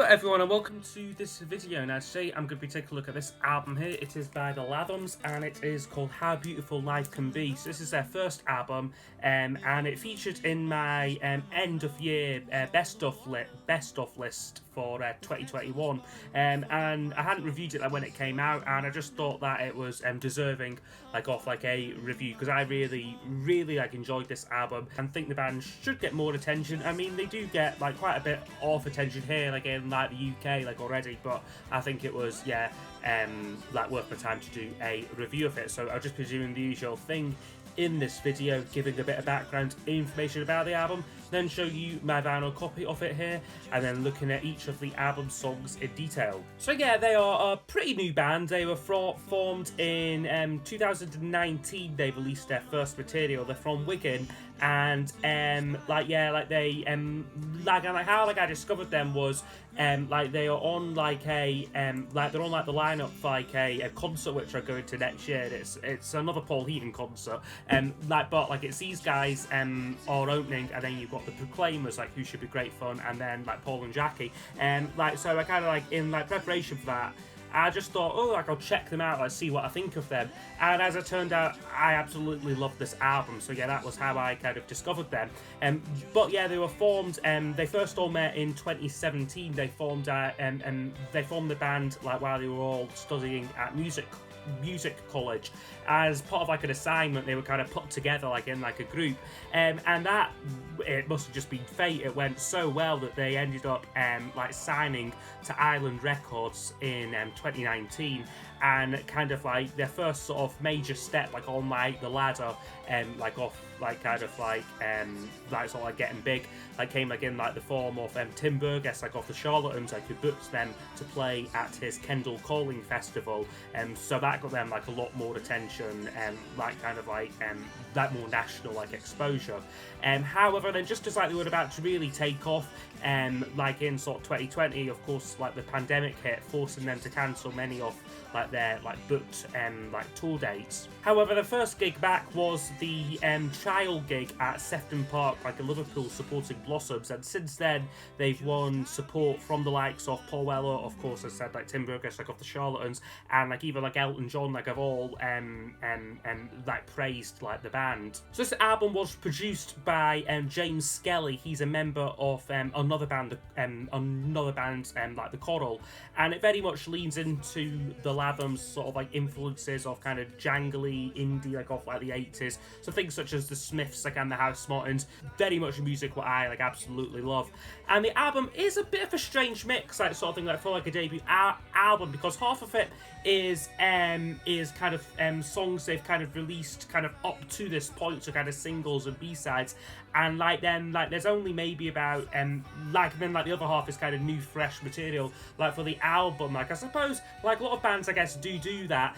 everyone and welcome to this video. Now today I'm going to be taking a look at this album here. It is by the Lathums and it is called How Beautiful Life Can Be. So this is their first album and it featured in my end of year best of list for 2021 and I hadn't reviewed it when it came out, and I just thought that it was deserving of a review because I really enjoyed this album and think the band should get more attention. I mean, they do get quite a bit of attention here in the UK already, but I think it was worth my time to do a review of it. So I'll just be doing the usual thing in this video, giving a bit of background information about the album, then show you my vinyl copy of it here, and then looking at each of the album songs in detail. So yeah, they are a pretty new band. They were formed in 2019. They released their first material. They're from Wigan, and how I discovered them was they are on they're on the lineup for a concert which are going to next year. It's another Paul Heaton concert, but it's these guys are opening, and then you've got the Proclaimers who should be great fun, and then Paul and Jackie, so I kind of in preparation for that, I just thought, I'll check them out, see what I think of them. And as it turned out, I absolutely loved this album. So yeah, that was how I kind of discovered them. But yeah, they were formed. They first all met in 2017. They formed the band while they were all studying at music college. As part of an assignment, they were kind of put together in a group, and that it must have just been fate. It went so well that they ended up signing to Island Records in 2019, and kind of their first sort of major step on the ladder getting big came in the form of Tim Burgess of the Charlatans, who booked them to play at his Kendal Calling Festival, so that got them a lot more attention and more national exposure. However, then just as they were about to really take off, in sort of 2020, of course, the pandemic hit, forcing them to cancel many of their booked tour dates. However, the first gig back was the trial gig at Sefton Park, in Liverpool, supporting Blossoms, and since then they've won support from the likes of Paul Weller, of course, as I said, Tim Burgess of the Charlatans, and even Elton John have all praised the band. So this album was produced by James Skelly. He's a member of another band, the Coral, and it very much leans into the Lathums sort of influences of kind of jangly indie of the 80s. So things such as the Smiths and the House Martins, very much music what I absolutely love. And the album is a bit of a strange mix, sort of thing for a debut album, because half of it is kind of songs they've kind of released kind of up to this point, so kind of singles and B-sides, and there's only maybe about then the other half is kind of new fresh material for the album. I suppose a lot of bands I guess do that,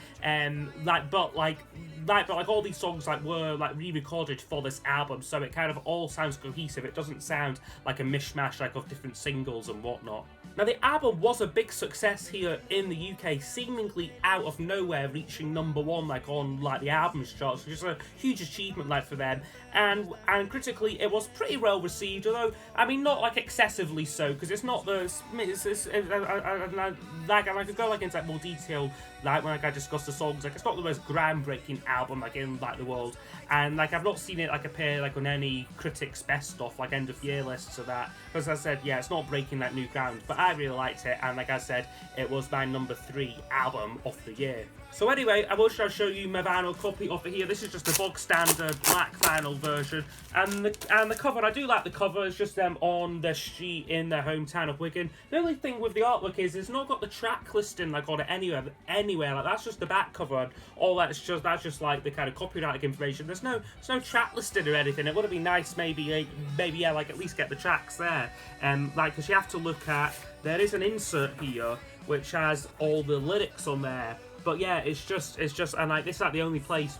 but all these songs were re-recorded for this album, so it kind of all sounds cohesive. It doesn't sound like a mishmash of different singles and whatnot. Now, the album was a big success here in the UK, seemingly out of nowhere, reaching #1 on the albums charts, which is a huge achievement for them. And critically, it was pretty well received, although I mean not excessively so, because it's not the I could go into more detail when I discuss the songs. It's not the most groundbreaking album in the world, and I've not seen it appear on any critics' best of end of year lists or that, because as I said, yeah, it's not breaking new ground, but I really liked it, and I said, it was my #3 album of the year. So anyway, I will show you my vinyl copy of it here. This is just a bog standard black vinyl version, and the cover, I do like the cover. It's just them on the street in their hometown of Wigan. The only thing with the artwork is it's not got the track listing on it anywhere. That's just the back cover, and all that's just the kind of copyright information. There's no track listing or anything. It would have been nice maybe at least get the tracks there, because you have to look at, there is an insert here which has all the lyrics on there. But yeah, it's just, and this is the only place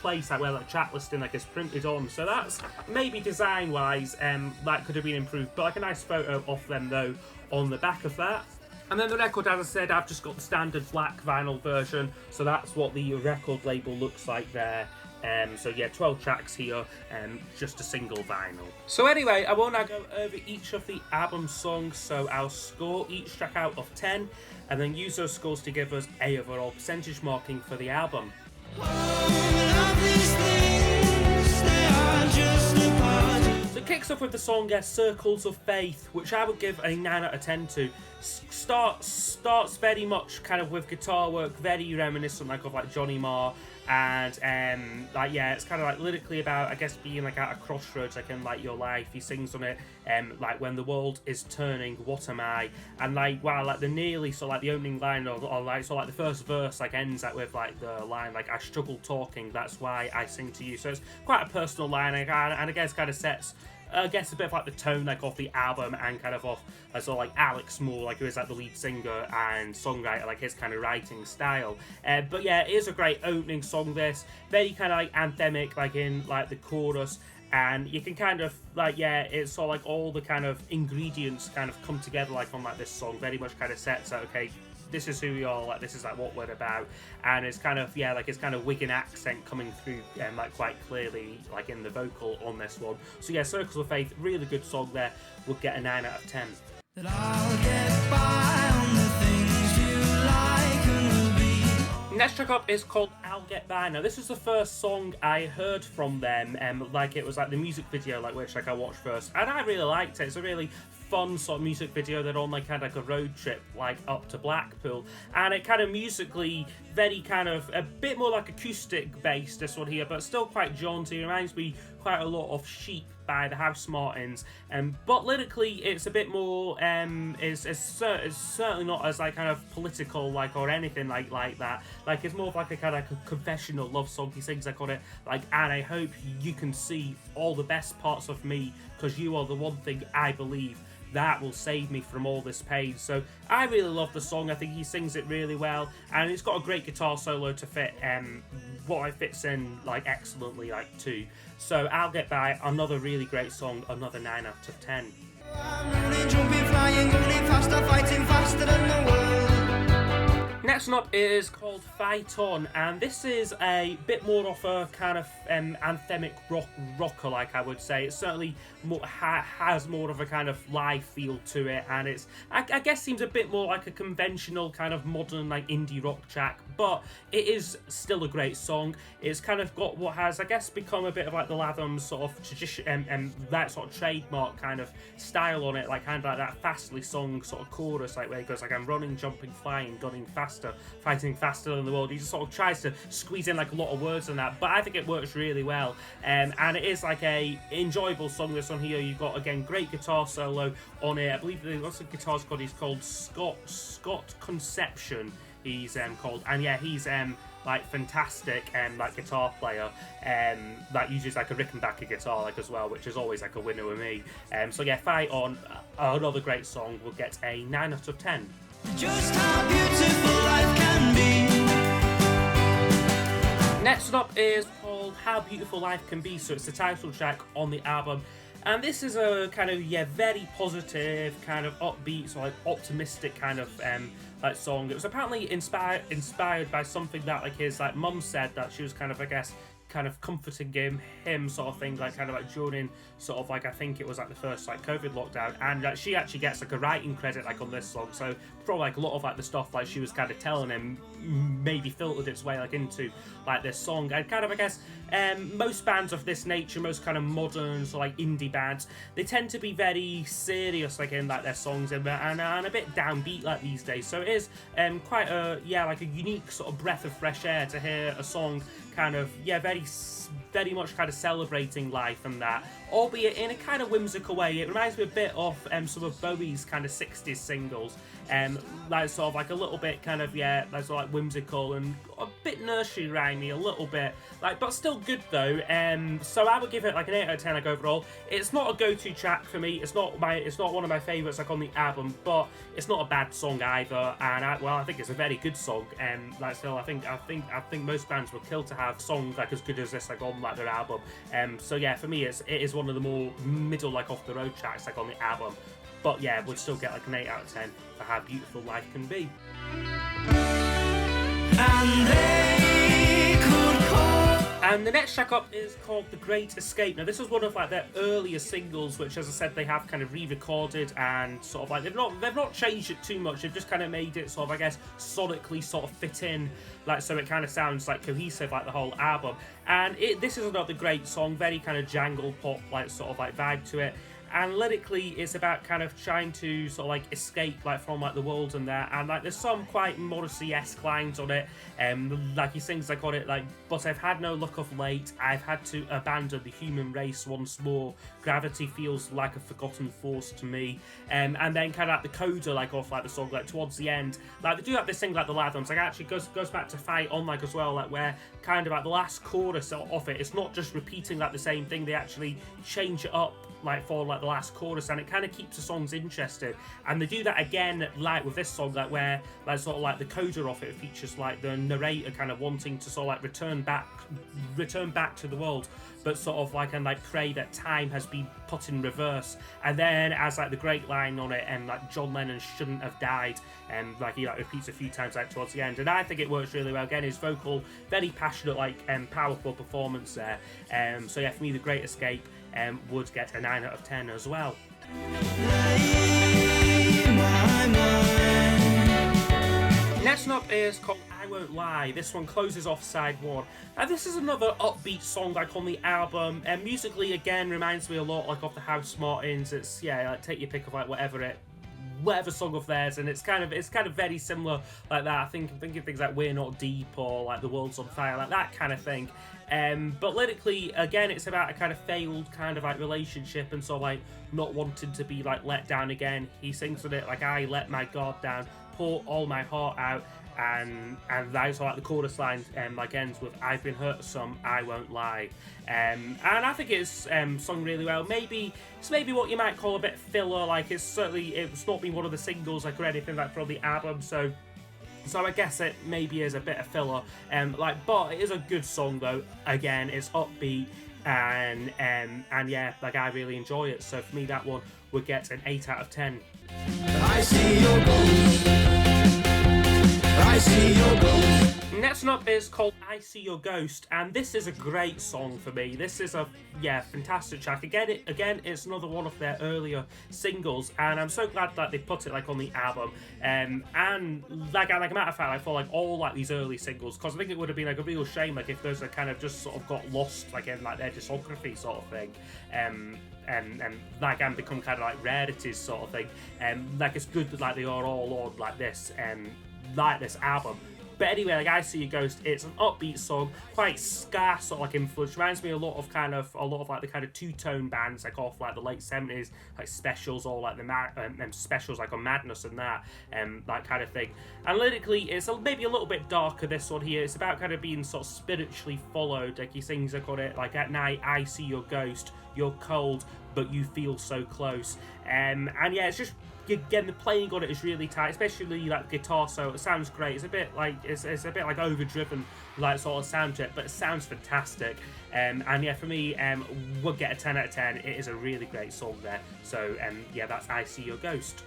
where the track listing is printed on. So that's maybe design wise, that could have been improved. But a nice photo of them though on the back of that. And then the record, as I said, I've just got the standard black vinyl version. So that's what the record label looks like there. So yeah, 12 tracks here, just a single vinyl. So anyway, I will now go over each of the album songs, so I'll score each track out of 10, and then use those scores to give us a overall percentage marking for the album. So it kicks off with the song Circles of Faith, which I would give a 9 out of 10 to. Starts very much kind of with guitar work, very reminiscent of like Johnny Marr, and like yeah, it's kind of like lyrically about, I guess, being like at a crossroads like in like your life. He sings on it like when the world is turning, what am I? And like wow, like the nearly so like the opening line or like so like the first verse like ends like with like the line like I struggle talking, that's why I sing to you. So it's quite a personal line, and I guess kind of sets I guess a bit of like the tone like of the album, and kind of off sort of like Alex Moore, like who is like the lead singer and songwriter, like his kind of writing style. But yeah, it is a great opening song, this very kind of like anthemic like in like the chorus, and you can kind of like yeah, it's sort of like all the kind of ingredients kind of come together like on like this song, very much kind of sets out okay, this is who we are, like this is like what we're about, and it's kind of yeah, like it's kind of Wigan accent coming through like quite clearly like in the vocal on this one. So yeah, Circles of Faith, really good song there, would get a 9 out of 10. That I'll get by on the things you like and will be. Next track up is called I'll Get By. Now this is the first song I heard from them, like it was like the music video like which like I watched first, and I really liked it. It's a really fun sort of music video. They're on like kind of like a road trip like up to Blackpool, and it kind of musically very kind of a bit more like acoustic based, this one here, but still quite jaunty. It reminds me quite a lot of Sheep by the House Martins, but lyrically it's a bit more it's certainly not as like kind of political like or anything like that. Like it's more of like a kind of like a confessional love song. He sings like on it like, and I hope you can see all the best parts of me, because you are the one thing I believe that will save me from all this pain. So I really love the song. I think he sings it really well, and it's got a great guitar solo to fit what it fits in like excellently like too. So I'll Get By, another really great song, another 9 out of 10. Next one up is called Phyton, and this is a bit more of a kind of anthemic rocker, like I would say. It certainly has more of a kind of live feel to it, and it's I guess seems a bit more like a conventional kind of modern like indie rock track, but it is still a great song. It's kind of got what has I guess become a bit of like the Lathums sort of tradition and that sort of trademark kind of style on it, like kind of like that fastly sung sort of chorus, like where it goes like I'm running, jumping, flying, gunning faster, fighting faster than the world. He just sort of tries to squeeze in like a lot of words in that, but I think it works really well, and it is like a enjoyable song. This one here, you've got again great guitar solo on it. I believe what's the guitar's called? He's called Scott Conception. He's called, and yeah, he's like fantastic like guitar player, that uses like a Rickenbacker guitar like as well, which is always like a winner with me. So yeah, Fight On, another great song, will get a 9 out of 10. Just how beautiful life can be. Next up is called How Beautiful Life Can Be, so it's the title track on the album. And this is a kind of very positive, kind of upbeat, so like optimistic kind of like song. It was apparently inspired by something that like his like mum said, that she was kind of I guess kind of comforting him sort of thing, like kind of like during sort of like I think it was like the first like COVID lockdown, and she actually gets like a writing credit like on this song, so probably like a lot of like the stuff like she was kind of telling him maybe filtered its way like into like this song. And kind of I guess most bands of this nature, most kind of modern so like indie bands, they tend to be very serious like in like their songs, and a bit downbeat like these days. So it is quite a like a unique sort of breath of fresh air to hear a song kind of very much kind of celebrating life and that, albeit in a kind of whimsical way. It reminds me a bit of some of Bowie's kind of 60s singles, like sort of like a little bit kind of like sort of like whimsical and a bit nursery rhymey a little bit, like, but still good though. So I would give it like an 8 out of 10 like overall. It's not a go-to track for me. It's not one of my favourites like on the album, but it's not a bad song either. And I think it's a very good song. Like still, I think most bands would kill to have songs like as good as this like on like their album. So yeah, for me it is one of the more middle like off the road tracks like on the album. But yeah, would still get like an 8 out of 10 for How Beautiful Life Can Be. And the next track up is called The Great Escape. Now, this was one of like their earlier singles, which, as I said, they have kind of re-recorded and sort of like they've not changed it too much. They've just kind of made it sort of, I guess, sonically sort of fit in, like so it kind of sounds like cohesive, like the whole album. And this is another great song, very kind of jangle pop, like sort of like vibe to it. And lyrically, it's about kind of trying to sort of like escape like from like the world and there. And like there's some quite Morrissey-esque lines on it. Like he sings like on it like, but I've had no luck of late. I've had to abandon the human race once more. Gravity feels like a forgotten force to me. And then kind of like the coda like off like the song like towards the end. Like they do like this thing like the Lathums. Like actually goes back to Phyton like as well. Like where kind of like the last chorus of it, it's not just repeating like the same thing. They actually change it up like for like the last chorus, and it kind of keeps the songs interesting. And they do that again like with this song, like where like sort of like the coda of it features like the narrator kind of wanting to sort of like return back to the world, but sort of like and like pray that time has been put in reverse. And then as like the great line on it, and like John Lennon shouldn't have died, and like he like repeats a few times like towards the end. And I think it works really well. Again, his vocal, very passionate, like powerful performance there. So yeah, for me, The Great Escape would get a 9 out of 10 as well. Next up is called I Won't Lie. This one closes off side 1. Now this is another upbeat song like on the album, and musically again reminds me a lot like of the House Martins. It's like take your pick of like whatever song of theirs, and it's kind of very similar like that. I think I'm thinking things like We're Not Deep or like The World's on Fire, like that kind of thing. But lyrically, again, it's about a kind of failed kind of like relationship and so like not wanting to be like let down again. He sings with it like, I let my guard down, pour all my heart out, and that's like the chorus line like ends with I've been hurt some, I won't lie. And I think it's sung really well. It's maybe what you might call a bit filler. Like it's not been one of the singles like or anything like from the album, so I guess it maybe is a bit of filler. But it is a good song though. Again, it's upbeat and yeah, like I really enjoy it. So for me, that one would get an 8 out of 10. I see your ghost. I see your ghost. Next up is called I See Your Ghost, and this is a great song for me. This is a fantastic track. Again, it's another one of their earlier singles, and I'm so glad that they put it like on the album. And like a matter of fact, I feel like all like these early singles, because I think it would have been like a real shame like if those are kind of just sort of got lost like in like their discography sort of thing. And become kind of like rarities sort of thing. Like it's good that like they are all on like this album. But anyway, like I See Your Ghost, it's an upbeat song, quite ska sort of like influence. Reminds me a lot of like the kind of two-tone bands like off like the late 70s, like Specials or like the Specials like on Madness and that kind of thing. And lyrically, it's maybe a little bit darker, this one here. It's about kind of being sort of spiritually followed. Like he sings like on it, like at night I see your ghost, you're cold, but you feel so close. And yeah, it's just, again, the playing on it is really tight, especially like guitar solo. It sounds great. It's a bit like overdriven, like sort of sound to it, but it sounds fantastic. And yeah, for me, would get a 10 out of 10. It is a really great song there. So yeah, that's I See Your Ghost.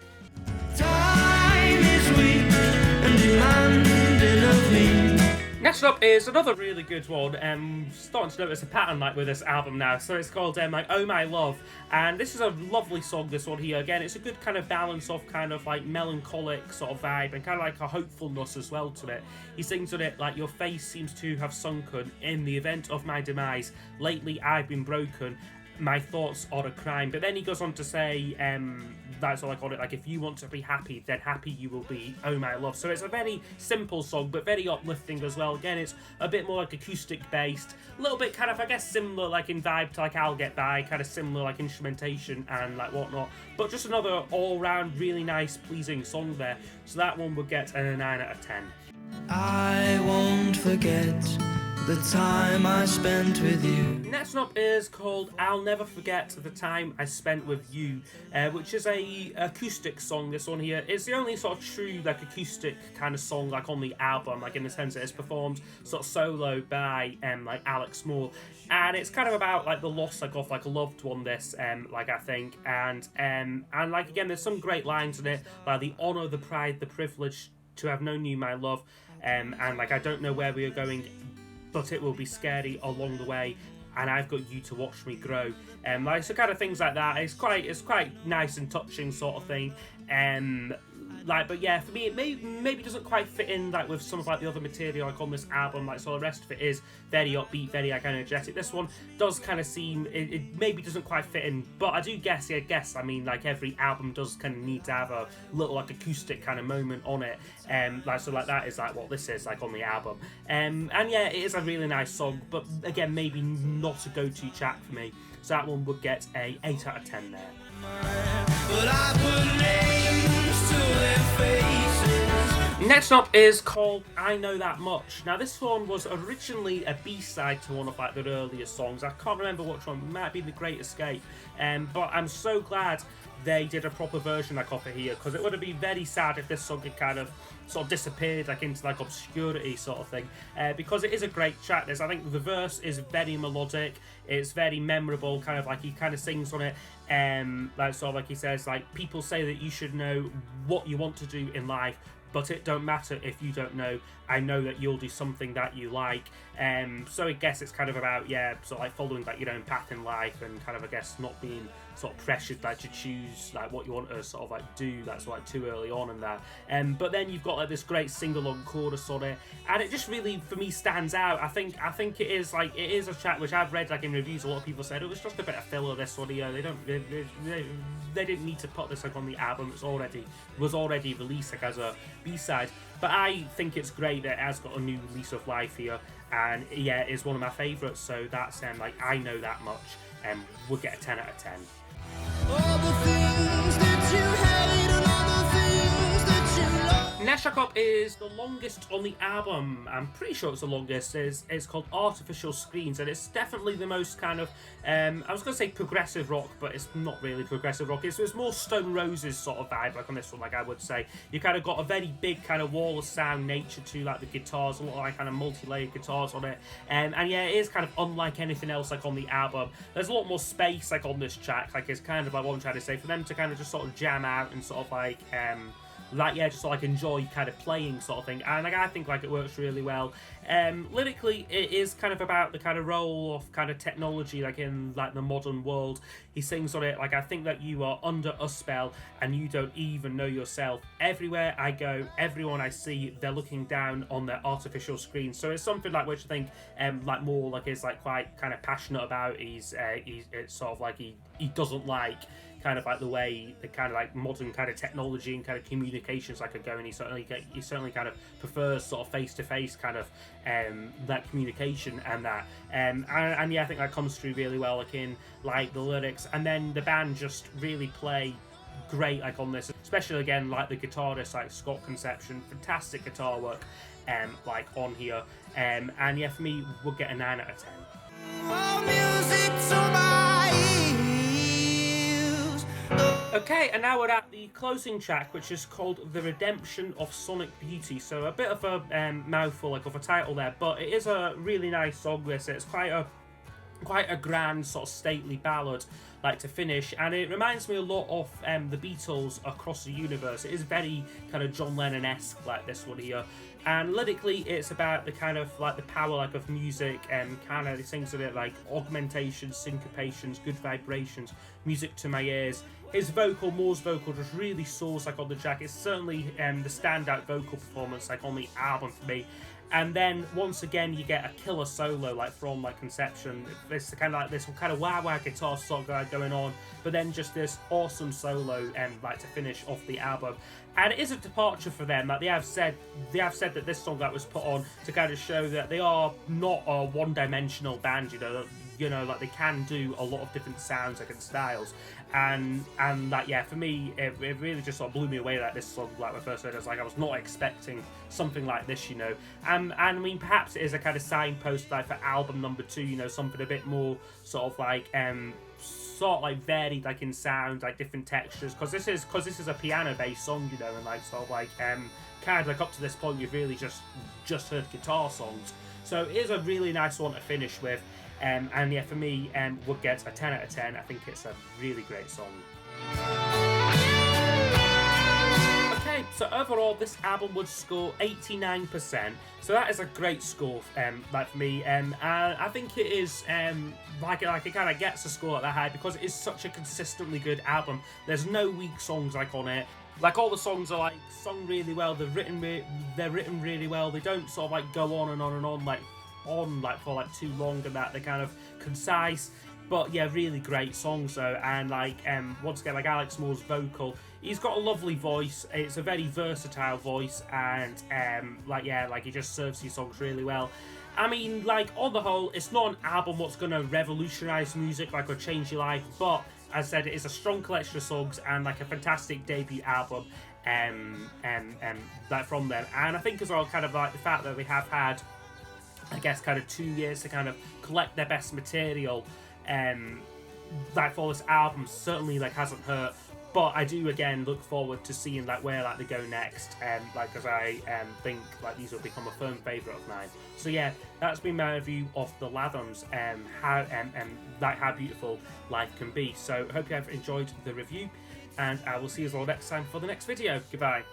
Time is weak and demanding of me. Next up is another really good one. Starting to notice a pattern like with this album now. So it's called like Oh My Love, and this is a lovely song. This one here, again, it's a good kind of balance of kind of like melancholic sort of vibe and kind of like a hopefulness as well to it. He sings with it like, your face seems to have sunken in the event of my demise. Lately I've been broken. My thoughts are a crime. But then he goes on to say, that's all I call it, like if you want to be happy, then happy you will be, oh my love. So it's a very simple song, but very uplifting as well. Again, it's a bit more like acoustic based, a little bit kind of, I guess, similar like in vibe to like I'll Get By, kind of similar like instrumentation and like whatnot, but just another all-round really nice, pleasing song there. So that one would get a 9 out of 10. I won't forget the time I spent with you. Next up is called I'll Never Forget the Time I Spent With You, which is a acoustic song, this one here. It's the only sort of true like acoustic kind of song like on the album, like in the sense that it's performed sort of solo by like Alex Moore. And it's kind of about like the loss like of like a loved one, this like I think, and like again there's some great lines in it, like the honour, the pride, the privilege to have known you, my love, and like I don't know where we are going but it will be scary along the way, and I've got you to watch me grow. Like, so kind of things like that. It's quite nice and touching sort of thing. Like, but yeah, for me, it maybe doesn't quite fit in like with some of like the other material like on this album. Like, so the rest of it is very upbeat, very like energetic. This one does kind of seem it maybe doesn't quite fit in, but I do guess. I mean, like every album does kind of need to have a little like acoustic kind of moment on it. Like, so like that is like what this is like on the album. And yeah, it is a really nice song, but again, maybe not a go-to track for me. So that one would get a 8 out of 10 there. But I put names to their faces. Next up is called I Know That Much. Now this one was originally a B-side to one of like the earlier songs. I can't remember which one. It might be The Great Escape. But I'm so glad they did a proper version like of it here, because it would have been very sad if this song had kind of sort of disappeared like into like obscurity sort of thing, because it is a great track. I think the verse is very melodic, it's very memorable, kind of like he kind of sings on it, like sort of like he says like, people say that you should know what you want to do in life, but it don't matter if you don't know. I know that you'll do something that you like. So I guess it's kind of about, yeah, sort of like following like your own path in life, and kind of, I guess, not being sort of pressured like to choose like what you want to sort of like do that's like too early on and that. But then you've got like this great sing-along chorus on it, and it just really for me stands out. I think it is a track which I've read like in reviews. A lot of people said it was just a bit of filler, this one here. They didn't need to put this like on the album. It was already released like as a B-side. But I think it's great that it has got a new lease of life here, and yeah, it's one of my favourites. So that's like I Know That Much, and we'll get a 10 out of 10. All the things that you hate and all the things that you love. Next track up is the longest on the album. I'm pretty sure it's the longest. It's called Artificial Screens, and it's definitely the most kind of I was going to say progressive rock, but it's not really progressive rock. It's more Stone Roses sort of vibe like on this one, like I would say. You kind of got a very big kind of wall of sound nature to like the guitars, a lot of like kind of multi-layered guitars on it, and yeah, it is kind of unlike anything else like on the album. There's a lot more space like on this track. Like, it's kind of like what I'm trying to say, for them to kind of just sort of jam out and sort of like yeah, just like enjoy kind of playing sort of thing, and like I think like it works really well. Lyrically, it is kind of about the kind of role of kind of technology like in like the modern world. He sings on it like, I think that you are under a spell and you don't even know yourself. Everywhere I go, everyone I see, they're looking down on their artificial screen. So it's something like which I think like more like is like quite kind of passionate about. He's it's sort of like he doesn't like kind of like the way the kind of like modern kind of technology and kind of communications like are going. He certainly kind of prefers sort of face-to-face kind of that communication and that, and yeah, I think that comes through really well like in like the lyrics, and then the band just really play great like on this, especially again like the guitarist like Scott Conception, fantastic guitar work like on here, and yeah, for me we'll get a 9 out of 10. Okay, and now we're at the closing track, which is called The Redemption of Sonic Beauty. So a bit of a mouthful like of a title there, but it is a really nice song this. It's quite a grand sort of stately ballad like to finish, and it reminds me a lot of the Beatles Across the Universe. It is very kind of John Lennon-esque like this one here, and lyrically it's about the kind of like the power like of music, and kind of he sings of it like augmentations, syncopations, good vibrations, music to my ears. His vocal, Moore's vocal, just really soars like on the track. It's certainly the standout vocal performance like on the album for me. And then once again you get a killer solo like from like Conception. It's kind of like this kind of wah guitar song going on, but then just this awesome solo like to finish off the album. And it is a departure for them. Like they have said that this song that was put on to kind of show that they are not a one-dimensional band. You know, like they can do a lot of different sounds like and styles, and like yeah, for me it really just sort of blew me away like this song. Like when I first heard it, I was not expecting something like this, you know, and I mean perhaps it is a kind of signpost like for album number 2, you know, something a bit more sort of like sort of like varied like in sound, like different textures, because this is a piano based song, you know, and like sort of like kind of like up to this point you've really just heard guitar songs, so it is a really nice one to finish with. And yeah, for me, would get a 10 out of 10. I think it's a really great song. Okay, Okay, so overall this album would score 89%, so that is a great score like for me, and I think it is like it kind of gets a score like that high because it is such a consistently good album. There's no weak songs like on it. Like all the songs are like sung really well, they're written really well. They don't sort of like go on and on and on for like too long, and that they're kind of concise. But yeah, really great songs though, and like once again, like Alex Moore's vocal, he's got a lovely voice. It's a very versatile voice, and like he just serves his songs really well. I mean, like on the whole, it's not an album what's gonna revolutionise music like or change your life, but as I said, it is a strong collection of songs and like a fantastic debut album, like from them. And I think as well, kind of like the fact that they have had, I guess, kind of 2 years to kind of collect their best material, like for this album, certainly like hasn't hurt. But I do again look forward to seeing like where like they go next, like because I think like these will become a firm favourite of mine. So yeah, that's been my review of the Lathums, how beautiful life can be. So hope you have enjoyed the review, and I will see you all next time for the next video. Goodbye.